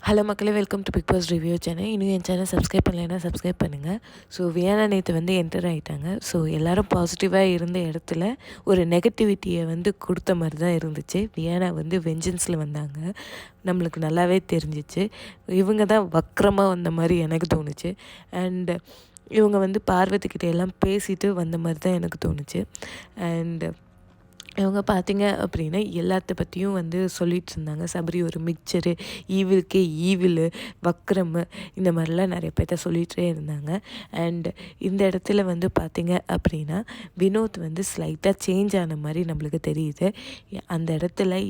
Hello மக்களே, welcome to Bigg Boss review channel. இன்னும் என் சேனல் சப்ஸ்கிரைப் பண்ணலைன்னா சப்ஸ்கிரைப் பண்ணுங்கள். ஸோ வியானா நேற்று வந்து என்டர் ஆகிட்டாங்க. ஸோ எல்லோரும் பாசிட்டிவாக இருந்த இடத்துல ஒரு நெகட்டிவிட்டியை வந்து கொடுத்த மாதிரி தான் இருந்துச்சு. வியானா வந்து வெஞ்சன்ஸில் வந்தாங்க, நம்மளுக்கு நல்லாவே தெரிஞ்சிச்சு. இவங்க தான் வக்கரமாக வந்த மாதிரி எனக்கு தோணுச்சு. அண்டு இவங்க வந்து பார்வதிக்கிட்ட எல்லாம் பேசிட்டு வந்த மாதிரி தான் எனக்கு தோணுச்சு. அண்டு இவங்க பார்த்தீங்க அப்படின்னா எல்லாத்த பற்றியும் வந்து சொல்லிகிட்டு இருந்தாங்க. சபரி ஒரு மிக்சரு, ஈவிலுக்கே ஈவிலு, வக்ரம், இந்த மாதிரிலாம் நிறைய பேர்த்த சொல்லிகிட்டே இருந்தாங்க. அண்ட் இந்த இடத்துல வந்து பார்த்திங்க அப்படின்னா வினோத் வந்து ஸ்லைட்டாக சேஞ்ச் ஆன மாதிரி நம்மளுக்கு தெரியுது. அந்த இடத்துல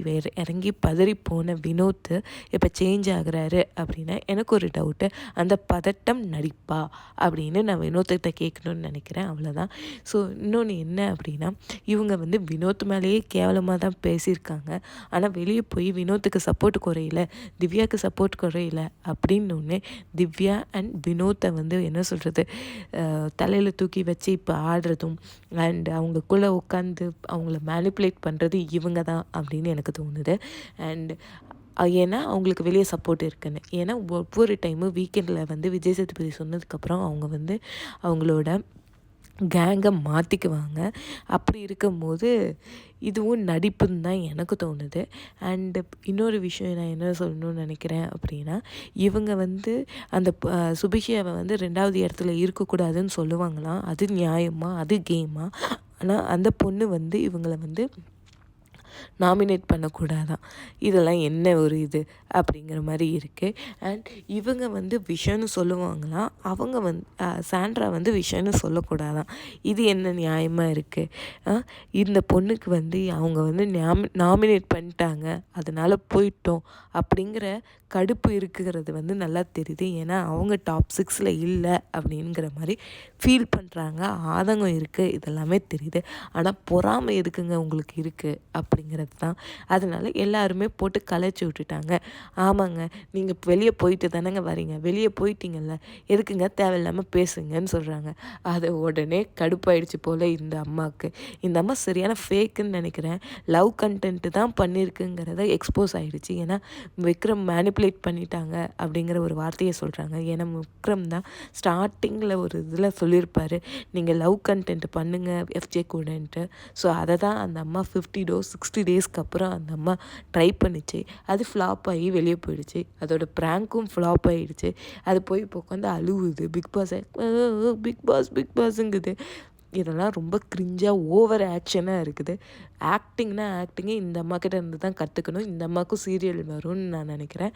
இறங்கி பதறி போன வினோத் இப்போ சேஞ்ச் ஆகுறாரு அப்படின்னா எனக்கு ஒரு டவுட்டு, அந்த பதட்டம் நடிப்பா அப்படின்னு நான் வினோத்திட்ட கேட்கணுன்னு நினைக்கிறேன். அவ்வளோதான். ஸோ இன்னொன்று என்ன அப்படின்னா, இவங்க வந்து வினோத் மேலேயே கேவலமாக தான் பேசியிருக்காங்க. ஆனால் வெளியே போய் வினோத்துக்கு சப்போர்ட் குறையில, திவ்யாவுக்கு சப்போர்ட் குறையில அப்படின்னோடனே திவ்யா அண்ட் வினோத்தை வந்து என்ன சொல்கிறது, தலையில் தூக்கி வச்சு இப்போ ஆடுறதும் அண்ட் அவங்களுக்குள்ளே உட்காந்து அவங்கள மேனிப்புலேட் பண்ணுறது இவங்க தான் அப்படின்னு எனக்கு தோணுது. அண்ட் ஏன்னா அவங்களுக்கு வெளியே சப்போர்ட் இருக்குன்னு. ஏன்னா ஒவ்வொரு டைமும் வீக்கெண்டில் வந்து விஜய் சேதுபதி சொன்னதுக்கப்புறம் அவங்க வந்து அவங்களோட கேங்கை மாற்றிக்குவாங்க. அப்படி இருக்கும்போது இதுவும் நடிப்புன்னு தான் எனக்கு தோணுது. அண்டு இன்னொரு விஷயம் நான் என்ன சொல்லணும்னு நினைக்கிறேன் அப்படின்னா, இவங்க வந்து அந்த சுபிக்ஷாவை வந்து 2வது இடத்துல இருக்கக்கூடாதுன்னு சொல்லுவாங்களாம். அது நியாயமா? அது கேமா? ஆனால் அந்த பொண்ணு வந்து இவங்களை வந்து நாமினேட் பண்ணக்கூடாதான். இதெல்லாம் என்ன ஒரு இது அப்படிங்கிற மாதிரி இருக்குது. அண்ட் இவங்க வந்து விஷன்னு சொல்லுவாங்களாம், அவங்க வந்து சாண்ட்ரா வந்து விஷன்னு சொல்லக்கூடாதான். இது என்ன நியாயமாக இருக்குது? இந்த பொண்ணுக்கு வந்து அவங்க வந்து நாமினேட் பண்ணிட்டாங்க, அதனால் போயிட்டோம் அப்படிங்கிற கடுப்பு இருக்குங்கிறது வந்து நல்லா தெரியுது. ஏன்னா அவங்க டாப் 6ல் இல்லை அப்படிங்கிற மாதிரி ஃபீல் பண்ணுறாங்க, ஆதங்கம் இருக்குது, இதெல்லாமே தெரியுது. ஆனால் பொறாமை எதுக்குங்க உங்களுக்கு இருக்குது அப்படிங்கிறது தான். அதனால் எல்லாருமே போட்டு கலைச்சி விட்டுட்டாங்க. ஆமாங்க, நீங்கள் வெளியே போயிட்டு தானேங்க வரீங்க, வெளியே போயிட்டீங்கல்ல, எதுக்குங்க தேவையில்லாமல் பேசுங்கன்னு சொல்கிறாங்க. அதை உடனே கடுப்பாயிடுச்சு போல் இந்த அம்மாவுக்கு. இந்த அம்மா சரியான ஃபேக்குன்னு நினைக்கிறேன். லவ் கண்டென்ட்டு தான் பண்ணியிருக்குங்கிறத எக்ஸ்போஸ் ஆகிடுச்சு. ஏன்னா விக்ரம் மேனிப்புலேட் பண்ணிட்டாங்க அப்படிங்கிற ஒரு வார்த்தையை சொல்கிறாங்க. ஏன்னா விக்ரம் தான் ஸ்டார்டிங்கில் ஒரு இதில் சொல்லியிருப்பார், நீங்கள் லவ் கண்டென்ட் பண்ணுங்கள் எஃப்ஜே கூடன்ட்டு. ஸோ அதை தான் அந்த அம்மா 60 டேஸ்க்கு அப்புறம் அந்த அம்மா ட்ரை பண்ணிச்சு. அது ஃப்ளாப் ஆகி வெளியே போயிடுச்சு. அதோட ப்ராங்க்கும் ஃப்ளாப் ஆகிடுச்சு. அது போய் இப்போ உட்காந்து அழுவுது, பிக் பாஸுங்குது. இதெல்லாம் ரொம்ப கிரிஞ்சாக ஓவர் ஆக்ஷனாக இருக்குது. ஆக்டிங்னா ஆக்டிங்கே இந்த அம்மா கிட்ட இருந்து தான் கற்றுக்கணும். இந்த அம்மாவுக்கும் சீரியல் வரும்னு நான் நினைக்கிறேன்.